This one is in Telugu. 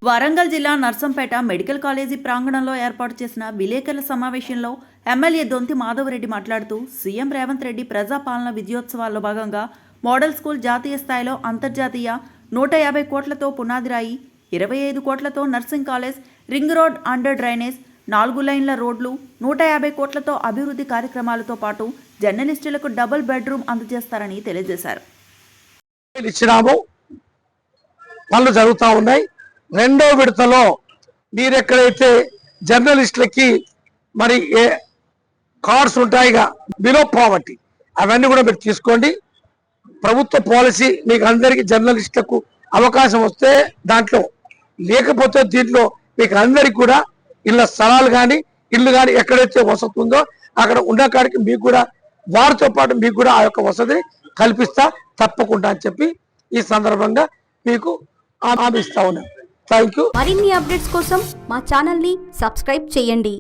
వరంగల్ జిల్లా నర్సంపేట మెడికల్ కాలేజీ ప్రాంగణంలో ఏర్పాటు చేసిన విలేకరుల సమావేశంలో ఎమ్మెల్యే దొంతి మాధవరెడ్డి మాట్లాడుతూ సీఎం రేవంత్ రెడ్డి ప్రజాపాలన విజయోత్సవాల్లో భాగంగా మోడల్ స్కూల్ జాతీయ స్థాయిలో అంతర్జాతీయ 150 కోట్లతో పునాదిరాయి, 25 కోట్లతో nursing college, ring road under drainage, 4 లైన్ల రోడ్లు, 150 కోట్లతో అభివృద్ధి కార్యక్రమాలతో పాటు జర్నలిస్టులకు డబుల్ బెడ్రూమ్ అందజేస్తారని తెలియజేశారు. పనులు జరుగుతూ ఉన్నాయి. రెండో విడతలో మీరు ఎక్కడైతే జర్నలిస్టులకి మరి ఏ కార్డ్స్ ఉంటాయిగా బిలో పావర్టీ అవన్నీ కూడా మీరు తీసుకోండి. ప్రభుత్వ పాలసీ మీకు అందరికీ జర్నలిస్టులకు అవకాశం వస్తే దాంట్లో, లేకపోతే దీంట్లో మీకు అందరికి కూడా ఇళ్ళ స్థలాలు కానీ ఇల్లు కానీ ఎక్కడైతే వసతి ఉందో అక్కడ ఉన్న కాడికి మీకు కూడా వారితో పాటు మీకు కూడా ఆ యొక్క వసతిని కల్పిస్తా తప్పకుండా అని చెప్పి ఈ సందర్భంగా మీకు హామీ ఇస్తా ఉన్నాను. Thank you. మరిన్ని అప్డేట్స్ కోసం మా ఛానల్ ని సబ్స్క్రైబ్ చేయండి.